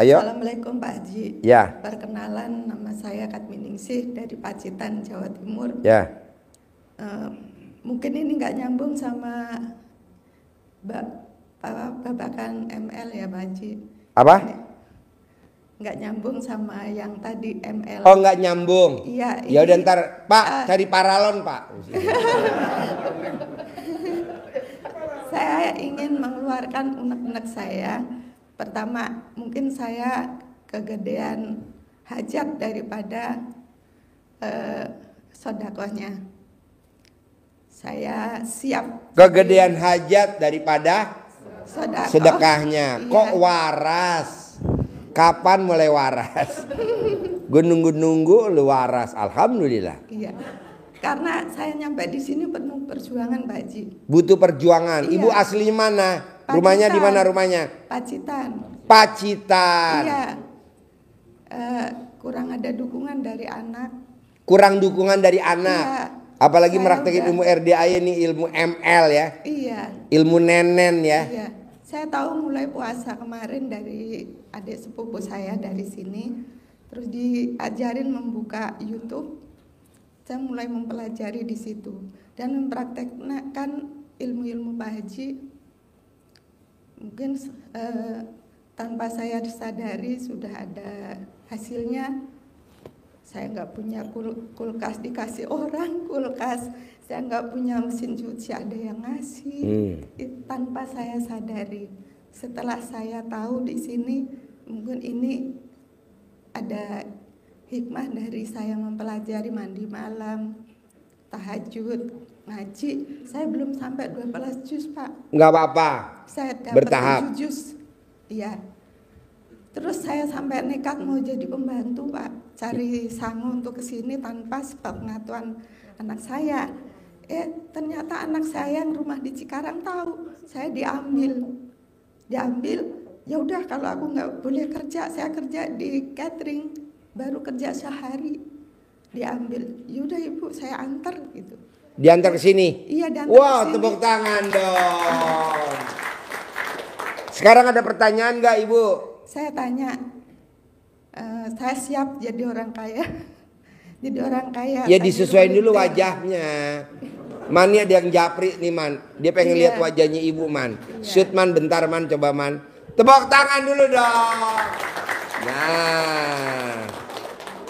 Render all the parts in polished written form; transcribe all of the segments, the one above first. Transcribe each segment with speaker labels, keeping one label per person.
Speaker 1: Ayo.
Speaker 2: Assalamualaikum Pak Haji.
Speaker 1: Ya.
Speaker 2: Perkenalan, nama saya Katminingsih dari Pacitan, Jawa Timur.
Speaker 1: Ya.
Speaker 2: Mungkin ini nggak nyambung sama babakan ML ya Pak Haji.
Speaker 1: Apa?
Speaker 2: Nggak nyambung sama yang tadi ML.
Speaker 1: Oh, nggak nyambung.
Speaker 2: Iya.
Speaker 1: Ya udah ntar Pak cari paralon Pak.
Speaker 2: Saya ingin mengeluarkan unek-unek saya. Pertama, mungkin saya kegedean hajat daripada sodakohnya. Saya siap.
Speaker 1: Kegedean hajat daripada sedekahnya.
Speaker 2: Iya.
Speaker 1: Kok waras? Kapan mulai waras? Gue nunggu lu waras. Alhamdulillah.
Speaker 2: Iya. Karena saya nyampe di sini penuh perjuangan, Pak Haji.
Speaker 1: Butuh perjuangan.
Speaker 2: Iya.
Speaker 1: Ibu asli mana?
Speaker 2: Pacitan.
Speaker 1: Rumahnya di mana rumahnya?
Speaker 2: Pacitan.
Speaker 1: Pacitan.
Speaker 2: Iya. Kurang ada dukungan dari anak.
Speaker 1: Kurang dukungan dari anak.
Speaker 2: Iya.
Speaker 1: Apalagi
Speaker 2: Saya
Speaker 1: meraktekin
Speaker 2: udah-
Speaker 1: ilmu RDA ini, ilmu ML ya.
Speaker 2: Iya.
Speaker 1: Ilmu nenen ya.
Speaker 2: Iya. Saya tahu mulai puasa kemarin dari adik sepupu saya dari sini. Terus diajarin membuka YouTube. Saya mulai mempelajari di situ dan mempraktekkan ilmu-ilmu Pak Haji. Mungkin tanpa saya disadari sudah ada hasilnya. Saya nggak punya kulkas dikasih orang kulkas. Saya nggak punya mesin cuci ada yang ngasih. Tanpa saya sadari. Setelah saya tahu di sini mungkin ini ada hikmah dari saya mempelajari mandi malam, tahajud, ngaji. Saya belum sampai 12 juz, Pak.
Speaker 1: Nggak apa-apa.
Speaker 2: Saya dapat
Speaker 1: Bertahap.
Speaker 2: 7 juz. Iya. Terus saya sampai nekat mau jadi pembantu, Pak. Cari sangu untuk kesini tanpa sepengetahuan anak saya. Ternyata anak saya yang rumah di Cikarang tahu. Saya diambil. Ya udah kalau aku nggak boleh kerja, saya kerja di catering. Baru kerja sehari diambil. Yaudah ibu saya antar gitu.
Speaker 1: Diantar ke sini.
Speaker 2: Iya diantar
Speaker 1: Wow,
Speaker 2: kesini.
Speaker 1: tepuk tangan dong. Sekarang ada pertanyaan nggak ibu?
Speaker 2: Saya tanya, saya siap jadi orang kaya. Jadi orang kaya.
Speaker 1: Ya
Speaker 2: tadi
Speaker 1: disesuaikan dulu
Speaker 2: rumah
Speaker 1: wajahnya. Man ini ada yang japri nih man. Dia pengen
Speaker 2: Iya.
Speaker 1: lihat wajahnya ibu man. Shoot man bentar man, coba man. Tepuk tangan dulu dong. Nah.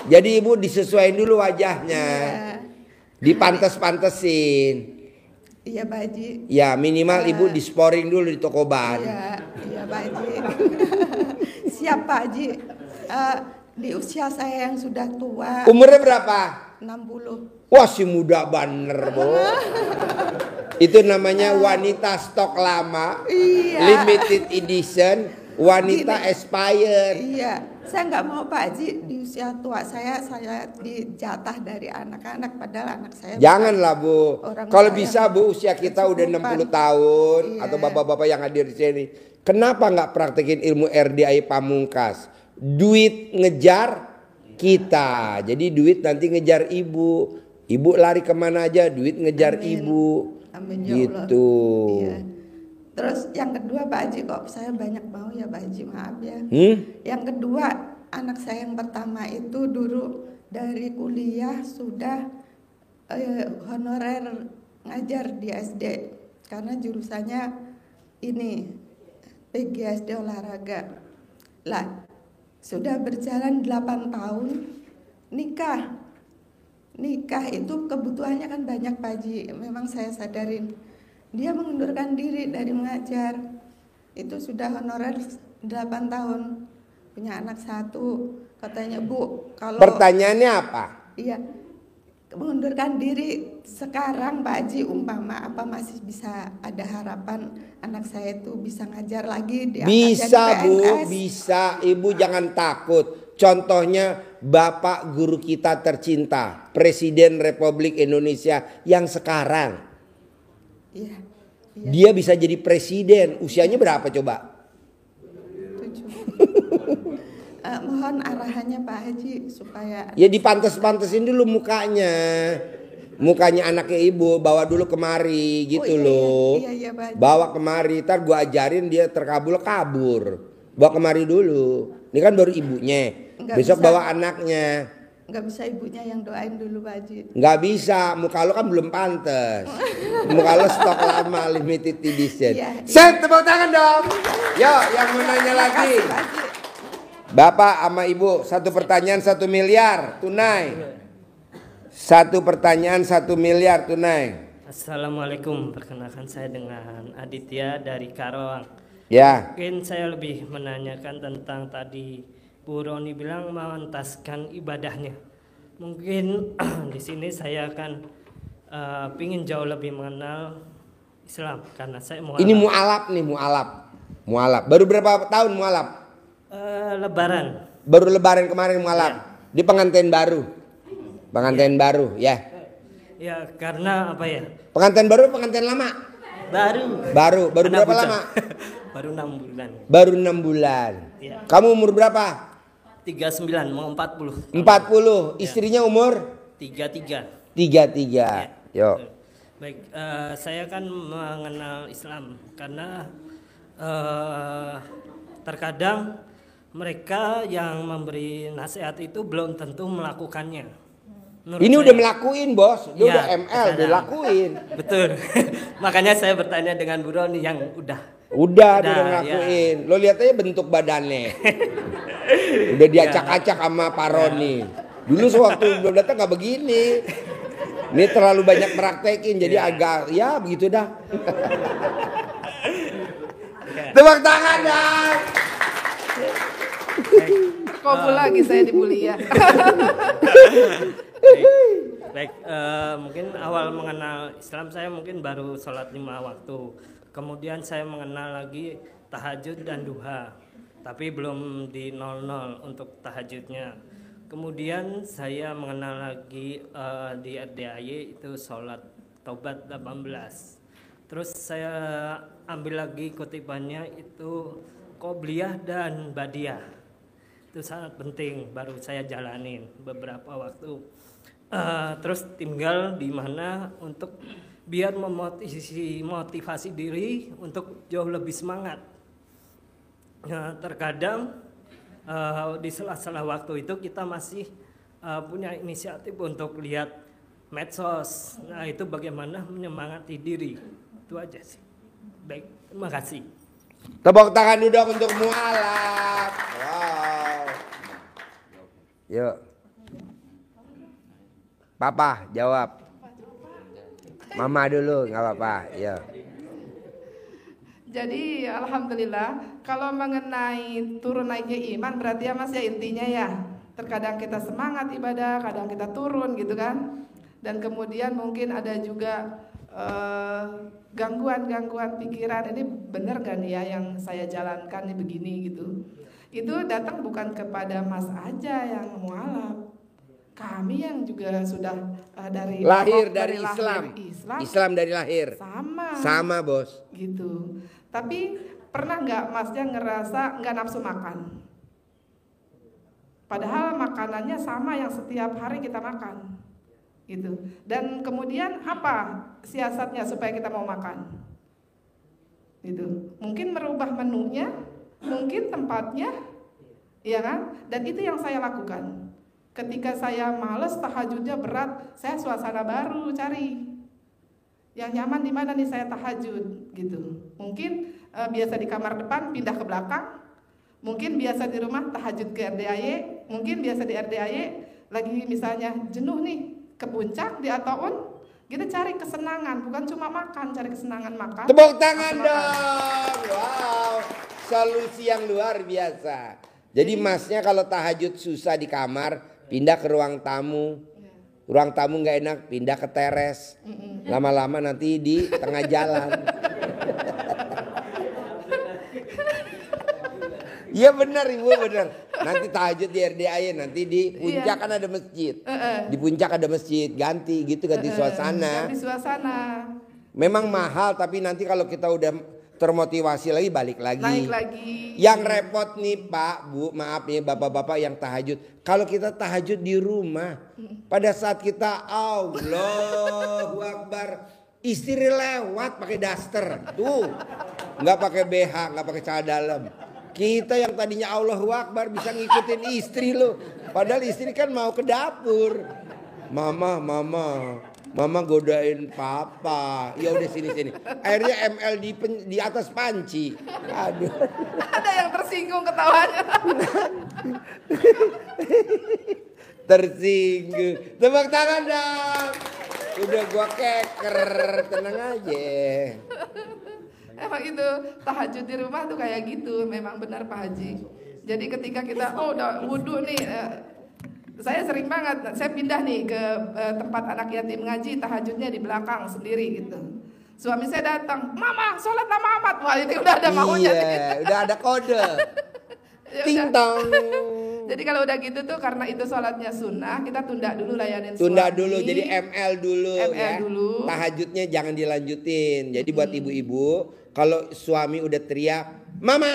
Speaker 1: Jadi ibu disesuaikan dulu wajahnya.
Speaker 2: Iya.
Speaker 1: Dipantes-pantesin.
Speaker 2: Iya Pak Haji.
Speaker 1: Ya minimal ibu disporing dulu di toko ban.
Speaker 2: Iya Pak Haji. Siap Pak Haji. Di usia saya yang sudah tua,
Speaker 1: Umurnya berapa?
Speaker 2: 60.
Speaker 1: Wah si muda bener bu. Itu namanya wanita stok lama.
Speaker 2: Iya.
Speaker 1: Limited edition. Wanita
Speaker 2: Gini.
Speaker 1: expired.
Speaker 2: Iya, saya nggak mau Pak Haji di usia tua saya dijatah dari anak-anak padahal anak saya.
Speaker 1: Janganlah bu.
Speaker 2: Orang
Speaker 1: Kalau
Speaker 2: kaya.
Speaker 1: bisa bu usia kita udah 60 tahun.
Speaker 2: Iya.
Speaker 1: Atau bapak-bapak yang hadir di sini. Kenapa nggak praktekin ilmu RDI Pamungkas? Duit ngejar kita. Jadi duit nanti ngejar ibu. Ibu lari kemana aja duit ngejar
Speaker 2: Amin.
Speaker 1: ibu.
Speaker 2: Amin ya
Speaker 1: Gitu.
Speaker 2: Allah. Iya. Terus yang kedua Pak Haji, kok saya banyak mau ya Pak Haji, maaf ya. Yang kedua, anak saya yang pertama itu dulu dari kuliah sudah honorer ngajar di SD karena jurusannya ini PGSD olahraga. Lah, sudah berjalan 8 tahun nikah. Nikah itu kebutuhannya kan banyak Pak Haji. Memang saya sadarin. Dia mengundurkan diri dari mengajar. Itu sudah honorer 8 tahun. Punya anak 1. Katanya, Bu, kalau
Speaker 1: Pertanyaannya apa?
Speaker 2: iya, mengundurkan diri sekarang Pak Haji, umpama apa masih bisa ada harapan anak saya itu bisa ngajar lagi diangkat
Speaker 1: Bisa
Speaker 2: jadi
Speaker 1: bu,
Speaker 2: PNS?
Speaker 1: bisa. Ibu jangan takut. Contohnya Bapak guru kita tercinta, Presiden Republik Indonesia yang sekarang.
Speaker 2: Iya.
Speaker 1: Dia bisa jadi presiden. Usianya berapa coba?
Speaker 2: 7. Mohon arahannya Pak Haji supaya
Speaker 1: Ya dipantes-pantesin dulu mukanya. Mukanya anaknya ibu bawa dulu kemari gitu
Speaker 2: iya,
Speaker 1: loh.
Speaker 2: iya, Pak Haji.
Speaker 1: Bawa kemari, ntar gua ajarin dia terkabul kabur. Bawa kemari dulu. Ini kan baru ibunya.
Speaker 2: Nggak
Speaker 1: Besok
Speaker 2: bisa.
Speaker 1: bawa anaknya.
Speaker 2: Nggak bisa ibunya yang doain dulu Pak Haji.
Speaker 1: Nggak bisa, muka lo kan belum pantes. Muka lo stok lama, limited edition.
Speaker 2: Iya,
Speaker 1: Set, tepuk tangan dong. Yuk, yang mau nanya lagi.
Speaker 2: Makasih, Pak Haji.
Speaker 1: Bapak sama Ibu, 1 pertanyaan 1 miliar tunai. 1 pertanyaan 1 miliar tunai.
Speaker 3: Assalamualaikum, perkenalkan saya dengan Aditya dari Karawang.
Speaker 1: Ya,
Speaker 3: Mungkin saya lebih menanyakan tentang tadi Bu Roni bilang memantaskan ibadahnya. Mungkin di sini saya akan pingin jauh lebih mengenal Islam karena saya mualaf.
Speaker 1: ini mualaf nih, mualaf. Baru berapa tahun mualaf?
Speaker 3: Lebaran.
Speaker 1: Baru lebaran kemarin mualaf. Di pengantin baru. Pengantin baru, ya.
Speaker 3: Ya karena apa ya?
Speaker 1: Pengantin baru, pengantin lama.
Speaker 3: Baru
Speaker 1: Baru
Speaker 3: Anak
Speaker 1: berapa
Speaker 3: bujang.
Speaker 1: lama?
Speaker 3: Baru 6 bulan.
Speaker 1: Baru 6 bulan.
Speaker 3: Ya.
Speaker 1: Kamu umur berapa?
Speaker 3: 39 mau 40.
Speaker 1: 40. Istrinya umur
Speaker 3: 33.
Speaker 1: 33. Yuk.
Speaker 3: Baik, saya kan mengenal Islam karena terkadang mereka yang memberi nasihat itu belum tentu melakukannya. Menurut
Speaker 1: Ini
Speaker 3: saya.
Speaker 1: udah melakuin, Bos. Dia
Speaker 3: Iya,
Speaker 1: udah ML, udah
Speaker 3: terkadang.
Speaker 1: lakuin.
Speaker 3: Betul. Makanya saya bertanya dengan Bu Roni yang udah.
Speaker 1: Udah, dia udah
Speaker 3: Udah,
Speaker 1: ngelakuin. Lo lihat aja bentuk badannya. Udah diacak-acak sama Pak Roni. Dulu sewaktu belum datang nggak begini. Ini terlalu banyak praktekin, jadi agak ya begitu dah. Tepuk tangan dong.
Speaker 4: Kabul lagi saya dibully ya.
Speaker 3: Baik, mungkin awal mengenal Islam saya mungkin baru sholat 5 waktu. Kemudian saya mengenal lagi tahajud dan duha, tapi belum di 00 untuk tahajudnya. Kemudian saya mengenal lagi di RDAY itu sholat taubat 18. Terus saya ambil lagi kutipannya itu qobliyah dan badiyah. Itu sangat penting, baru saya jalanin beberapa waktu. Terus tinggal di mana untuk biar memotivasi diri untuk jauh lebih semangat. Nah, terkadang di sela-sela waktu itu kita masih punya inisiatif untuk lihat medsos. Nah, itu bagaimana menyemangati diri. Itu aja sih. Baik, terima kasih.
Speaker 1: Tepuk tangan dulu dong untuk mualaf. Wow. Yuk. Papa jawab. Mama dulu nggak apa-apa. Yuk.
Speaker 4: Jadi alhamdulillah kalau mengenai turun naiknya iman berarti ya Mas ya intinya ya terkadang kita semangat ibadah, kadang kita turun gitu kan. Dan kemudian mungkin ada juga gangguan-gangguan pikiran, ini benar gak nih ya yang saya jalankan nih begini gitu. Itu datang bukan kepada Mas aja yang mualaf, kami yang juga sudah dari
Speaker 1: Lahir
Speaker 4: lahir
Speaker 1: dari Islam.
Speaker 4: Islam
Speaker 1: Islam dari lahir. Sama bos.
Speaker 4: gitu. Tapi pernah nggak Masnya ngerasa nggak nafsu makan? Padahal makanannya sama yang setiap hari kita makan, gitu. Dan kemudian apa siasatnya supaya kita mau makan? Gitu. Mungkin merubah menunya, mungkin tempatnya, ya kan? Dan itu yang saya lakukan. Ketika saya males tahajudnya berat, saya suasana baru cari. Yang nyaman di mana nih saya tahajud gitu. Mungkin biasa di kamar depan pindah ke belakang. Mungkin biasa di rumah tahajud ke RDAY, mungkin biasa di RDAY lagi misalnya jenuh nih ke puncak di Ataun, kita cari kesenangan, bukan cuma makan, cari kesenangan makan.
Speaker 1: Tepuk tangan dong. Wow. Solusi yang luar biasa. Jadi masnya kalau tahajud susah di kamar, pindah ke ruang tamu. Ruang tamu nggak enak, pindah ke teres. Lama-lama nanti di tengah jalan. Iya benar ibu benar. Nanti tahajud di RDAY, nanti di puncak kan ada masjid. Di puncak ada masjid, ganti gitu, ganti suasana.
Speaker 4: Ganti suasana.
Speaker 1: Memang mahal tapi nanti kalau kita udah termotivasi lagi balik lagi.
Speaker 4: Naik lagi.
Speaker 1: Yang repot nih Pak, Bu, maaf nih bapak-bapak yang tahajud. Kalau kita tahajud di rumah, pada saat kita Allahu Akbar, istri lewat pakai daster, tuh, nggak pakai BH, nggak pakai celana dalam. Kita yang tadinya Allahu Akbar bisa ngikutin istri lo. Padahal istri kan mau ke dapur. Mama godain papa. Ya udah sini. Akhirnya ML di atas panci. Aduh.
Speaker 4: Ada yang tersinggung ketawanya.
Speaker 1: Tersinggung. Tepuk tangan dong. Udah gua keker, tenang aja.
Speaker 4: Emang itu tahajud di rumah tuh kayak gitu, memang benar Pak Haji. Jadi ketika kita udah wudhu nih, saya sering banget, saya pindah nih ke tempat anak yatim ngaji, tahajudnya di belakang sendiri gitu. Suami saya datang, Mama sholat lama amat. Wah ini udah ada maunya.
Speaker 1: Iya, udah ada kode.
Speaker 4: Ya
Speaker 1: Ting tong.
Speaker 4: Jadi kalau udah gitu tuh karena itu sholatnya sunnah, kita tunda dulu layanin suami.
Speaker 1: Tunda dulu, jadi ML dulu
Speaker 4: ML dulu.
Speaker 1: Tahajudnya jangan dilanjutin. Jadi buat ibu-ibu, kalau suami udah teriak, Mama,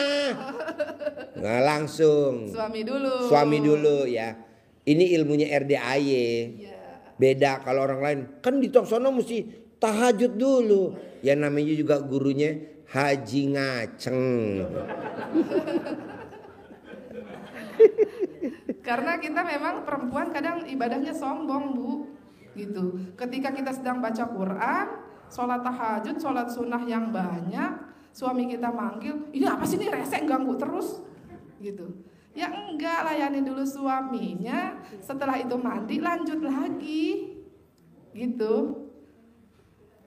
Speaker 1: nah langsung. Suami dulu ya. Ini ilmunya RDAY. Beda kalau orang lain. Kan di sono mesti tahajud dulu. Ya namanya juga gurunya Haji Ngaceng.
Speaker 4: Karena kita memang perempuan kadang ibadahnya sombong Bu, gitu. Ketika kita sedang baca Quran, sholat tahajud, sholat sunnah yang banyak, suami kita manggil, ini apa sih ini resek ganggu terus, gitu. Ya enggak, layani dulu suaminya, setelah itu mandi lanjut lagi, gitu.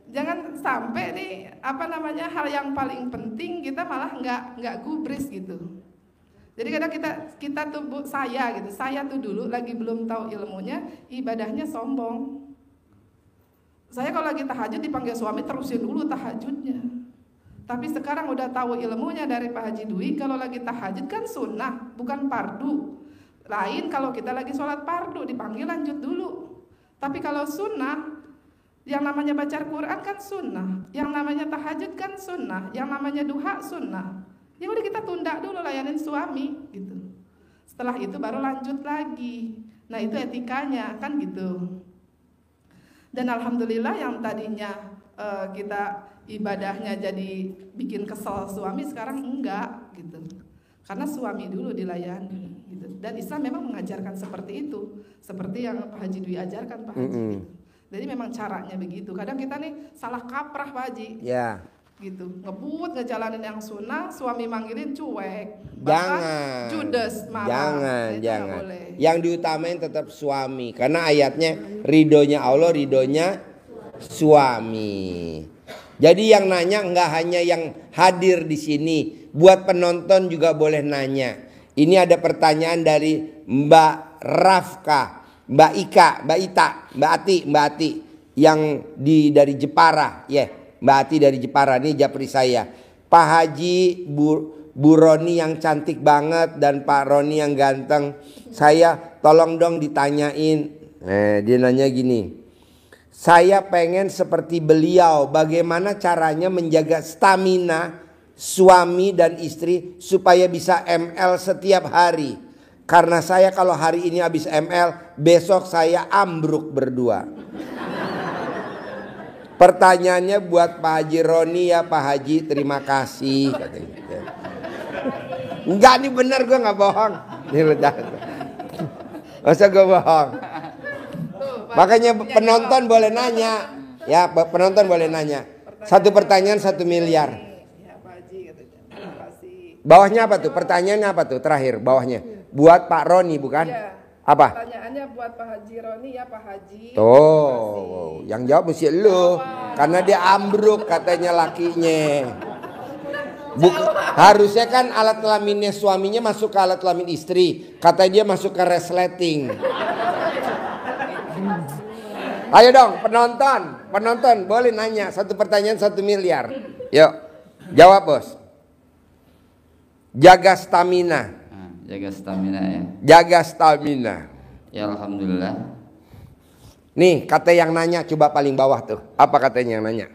Speaker 4: Jangan sampai nih hal yang paling penting kita malah nggak gubris gitu. Jadi kadang kita tuh Bu, saya tuh dulu lagi belum tahu ilmunya, ibadahnya sombong. Saya kalau lagi tahajud dipanggil suami terusin dulu tahajudnya. Tapi sekarang udah tahu ilmunya dari Pak Haji Dwi, kalau lagi tahajud kan sunnah, bukan fardu. Lain kalau kita lagi sholat fardu dipanggil lanjut dulu. Tapi kalau sunnah, yang namanya baca Quran kan sunnah, yang namanya tahajud kan sunnah, yang namanya duha sunnah. Ya udah kita tunda dulu layanin suami gitu. Setelah itu baru lanjut lagi. Nah itu etikanya kan gitu. Dan alhamdulillah yang tadinya kita ibadahnya jadi bikin kesel suami, sekarang enggak gitu. Karena suami dulu dilayani gitu. Dan Islam memang mengajarkan seperti itu. Seperti yang Pak Haji Dwi ajarkan Pak Haji gitu. Jadi memang caranya begitu. Kadang kita nih salah kaprah Pak Haji.
Speaker 1: Ya.
Speaker 4: Gitu, ngebut ngejalanin yang sunnah, suami manggilin cuek,
Speaker 1: jangan
Speaker 4: judes marah.
Speaker 1: Jangan. Yang diutamain tetap suami, karena ayatnya ridhonya Allah, ridhonya suami. Jadi yang nanya nggak hanya yang hadir di sini, buat penonton juga boleh nanya. Ini ada pertanyaan dari Mbak Rafka, Mbak Ika, Mbak Ita, Mbak Ati yang dari Jepara, Mbak Ati dari Jepara, nih japri saya. Pak Haji, Bu Roni yang cantik banget dan Pak Roni yang ganteng. Saya tolong dong ditanyain. Dia nanya gini. Saya pengen seperti beliau, bagaimana caranya menjaga stamina suami dan istri supaya bisa ML setiap hari. Karena saya kalau hari ini habis ML, besok saya ambruk berdua. Pertanyaannya buat Pak Haji Roni ya, Pak Haji terima kasih katanya. Enggak, nih bener, gue nggak bohong. Nih ledak. Masa gue bohong? Makanya penonton boleh nanya, ya penonton boleh nanya. Satu pertanyaan 1 miliar. Bawahnya apa tuh? Pertanyaannya apa tuh? Terakhir bawahnya. Buat Pak Roni bukan? Apa?
Speaker 4: Pertanyaannya buat Pak Haji Roni ya Pak Haji.
Speaker 1: Tuh, yang jawab mesti lu. Karena dia ambruk katanya lakinya. Harusnya kan alat kelaminnya suaminya masuk ke alat kelamin istri. Katanya dia masuk ke resleting. Ayo dong penonton boleh nanya. Satu pertanyaan 1 miliar. Yuk, jawab bos. Jaga stamina.
Speaker 5: Jaga stamina ya.
Speaker 1: Jaga stamina.
Speaker 5: Ya alhamdulillah.
Speaker 1: Nih kata yang nanya coba paling bawah tuh. Apa katanya yang nanya?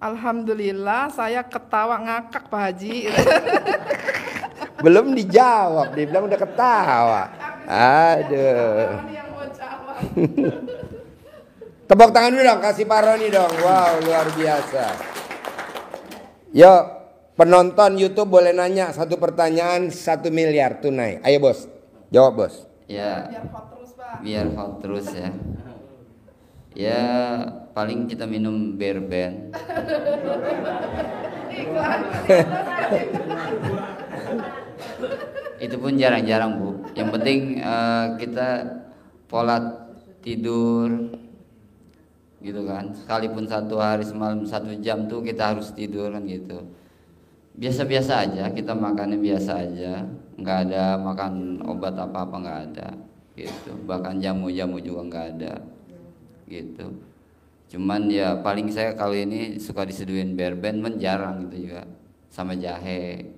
Speaker 4: Alhamdulillah saya ketawa ngakak Pak Haji.
Speaker 1: Belum dijawab, dia bilang udah ketawa. Aduh. Tepuk tangan dulu dong, kasih Pak Roni dong. Wow, luar biasa. Yuk, Penonton YouTube boleh nanya satu pertanyaan 1 miliar tunai. Ayo bos, jawab bos.
Speaker 5: Ya,
Speaker 4: Biar hot terus, Pak.
Speaker 5: biar hot terus ya. Ya, paling kita minum Bear Band.
Speaker 4: Iklan.
Speaker 5: Itu pun jarang-jarang Bu. Yang penting kita pola tidur gitu kan. Sekalipun 1 hari semalam 1 jam tuh kita harus tidur kan gitu. Biasa-biasa aja, kita makannya biasa aja, nggak ada makan obat apa-apa, nggak ada gitu. Bahkan jamu-jamu juga nggak ada gitu. Cuman ya paling saya kali ini suka diseduhin Bear Band, jarang gitu juga, sama jahe.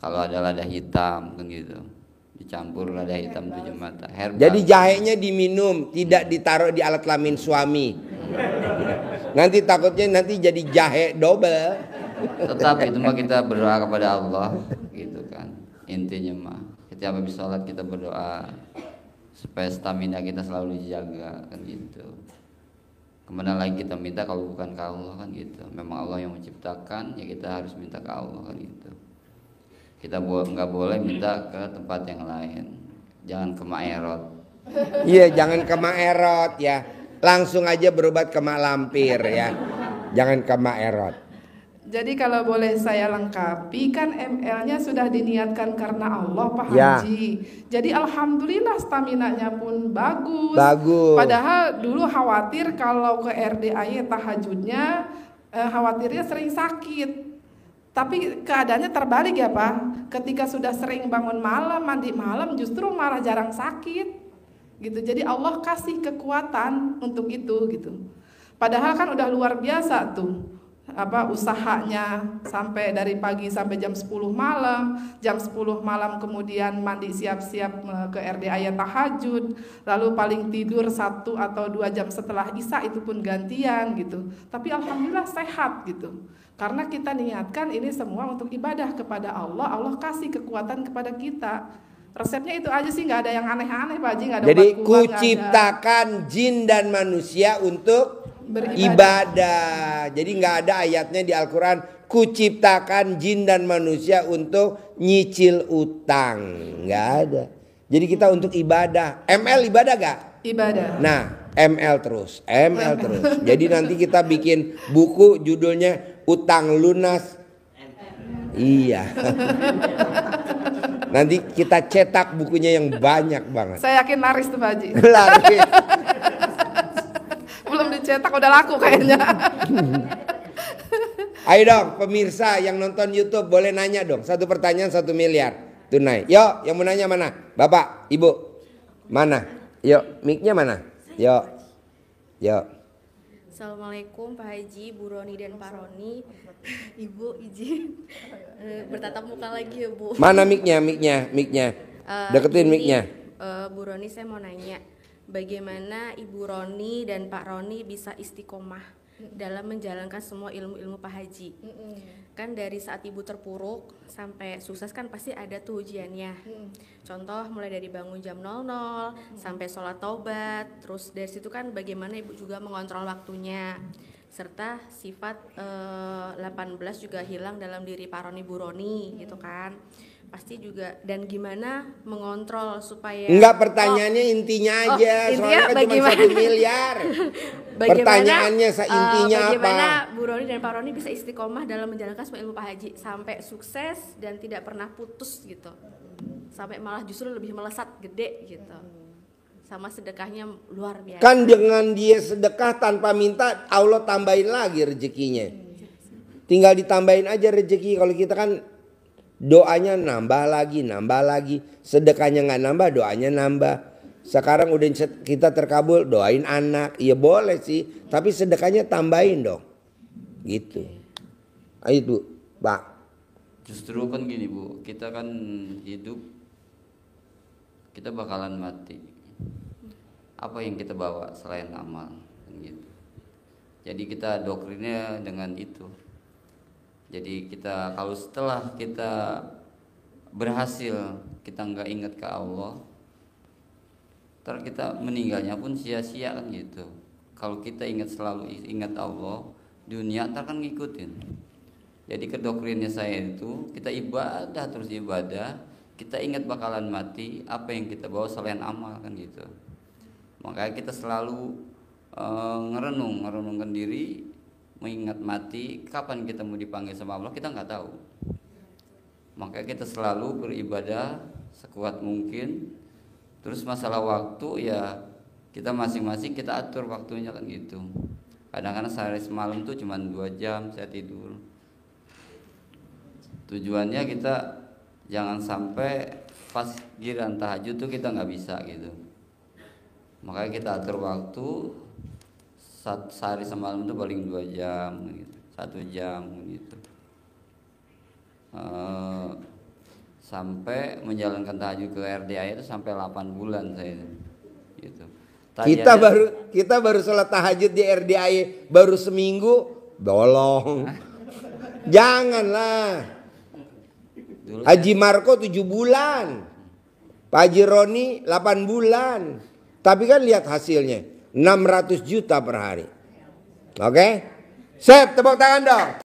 Speaker 5: Kalau ada lada hitam kan gitu, dicampur lada hitam 7 mata. Herbal.
Speaker 1: Jadi jahenya diminum, tidak ditaruh di alat kelamin suami. Nanti takutnya nanti jadi jahe double.
Speaker 5: Tetap itu mah kita berdoa kepada Allah gitu kan. Intinya mah setiap habis sholat kita berdoa supaya stamina kita selalu dijaga kan gitu. Kemana lagi kita minta kalau bukan ke Allah kan gitu. Memang Allah yang menciptakan, ya kita harus minta ke Allah kan gitu. Kita nggak boleh minta ke tempat yang lain. Jangan ke Maerot.
Speaker 1: Iya, jangan ke Maerot ya. Langsung aja berobat ke mak lampir ya. Jangan ke Maerot.
Speaker 4: Jadi kalau boleh saya lengkapi, kan ML-nya sudah diniatkan karena Allah Pak
Speaker 1: Ya.
Speaker 4: Haji. Jadi alhamdulillah staminanya pun bagus.
Speaker 1: Bagus.
Speaker 4: Padahal dulu khawatir kalau ke RDAY tahajudnya khawatirnya sering sakit. Tapi keadaannya terbalik ya Pak. Ketika sudah sering bangun malam, mandi malam, justru malah jarang sakit. Gitu. Jadi Allah kasih kekuatan untuk itu gitu. Padahal kan udah luar biasa tuh. Usahanya sampai dari pagi sampai jam 10 malam, jam 10 malam kemudian mandi siap-siap ke RDAY tahajud, lalu paling tidur 1 atau 2 jam setelah Isya itu pun gantian gitu. Tapi alhamdulillah sehat gitu. Karena kita niatkan ini semua untuk ibadah kepada Allah, Allah kasih kekuatan kepada kita. Resepnya itu aja sih, nggak ada yang aneh-aneh Pak Haji, nggak ada
Speaker 1: Jadi
Speaker 4: obat kuat, nggak ada.
Speaker 1: kuciptakan jin dan manusia untuk beribadah. Jadi nggak ada ayatnya di Al-Quran kuciptakan jin dan manusia untuk nyicil utang, nggak ada. Jadi kita untuk ibadah. ML ibadah gak?
Speaker 4: Ibadah.
Speaker 1: Nah, ML terus. Jadi nanti kita bikin buku judulnya Utang Lunas. Iya. Nanti kita cetak bukunya yang banyak banget.
Speaker 4: Saya yakin laris tuh Pak Haji.
Speaker 1: Laris.
Speaker 4: Belum dicetak udah laku kayaknya.
Speaker 1: Ayo dong pemirsa yang nonton YouTube boleh nanya dong. 1 pertanyaan 1 miliar tunai. Yuk yang mau nanya mana? Bapak, Ibu. Mana? Yuk mic-nya mana? Yuk.
Speaker 6: Assalamualaikum Pak Haji, Bu Roni dan Pak Roni. Ibu izin bertatap muka lagi ya Bu.
Speaker 1: Mana mic-nya? Deketin mic-nya.
Speaker 6: Bu Roni saya mau nanya, bagaimana Ibu Roni dan Pak Roni bisa istiqomah dalam menjalankan semua ilmu-ilmu Pak Haji? Kan dari saat Ibu terpuruk sampai sukses kan pasti ada tuh ujiannya. Contoh mulai dari bangun jam 00 sampai sholat taubat. Terus dari situ kan bagaimana Ibu juga mengontrol waktunya. Serta sifat 18 juga hilang dalam diri Pak Roni Bu Roni gitu kan. Pasti juga, dan gimana mengontrol supaya
Speaker 1: Enggak, pertanyaannya intinya aja.
Speaker 6: Intinya
Speaker 1: Soalnya kan cuma 1 miliar. Pertanyaannya intinya
Speaker 6: bagaimana
Speaker 1: apa?
Speaker 6: Bu Roni dan Pak Roni bisa istiqomah dalam menjalankan semua ilmu Pak Haji sampai sukses dan tidak pernah putus gitu, sampai malah justru lebih melesat gede gitu, sama sedekahnya luar biasa.
Speaker 1: Kan dengan dia sedekah tanpa minta, Allah tambahin lagi rezekinya. Tinggal ditambahin aja rezeki. Kalau kita kan doanya nambah lagi, sedekahnya nggak nambah, doanya nambah. Sekarang udah kita terkabul, doain anak, ya boleh sih, tapi sedekahnya tambahin dong, gitu. Ayo Bu, Pak.
Speaker 5: Justru kan gini Bu, kita kan hidup, kita bakalan mati. Apa yang kita bawa selain amal kan gitu. Jadi kita doktrinnya dengan itu. Jadi kita kalau setelah kita berhasil kita nggak ingat ke Allah, ntar kita meninggalnya pun sia-sia kan gitu. Kalau kita selalu ingat Allah, dunia ntar kan ngikutin. Jadi kedoktrinnya saya itu kita ibadah terus ibadah, kita ingat bakalan mati, apa yang kita bawa selain amal kan gitu. Makanya kita selalu ngerenungkan diri, mengingat mati, kapan kita mau dipanggil sama Allah kita nggak tahu. Makanya kita selalu beribadah sekuat mungkin. Terus masalah waktu ya kita masing-masing kita atur waktunya kan gitu. Kadang-kadang sehari semalam tuh cuma 2 jam saya tidur. Tujuannya kita jangan sampai pas giliran tahajud tuh kita nggak bisa gitu. Makanya kita atur waktu sehari semalam tuh paling 2 jam gitu, 1 jam gitu. Sampai menjalankan tahajud ke RDI itu sampai 8 bulan saya gitu.
Speaker 1: Kita baru sholat tahajud di RDI baru seminggu, bolong. Janganlah. Haji Marco 7 bulan, Pak Haji Roni 8 bulan. Tapi kan lihat hasilnya, 600 juta per hari. Oke? Sip, tepuk tangan dong.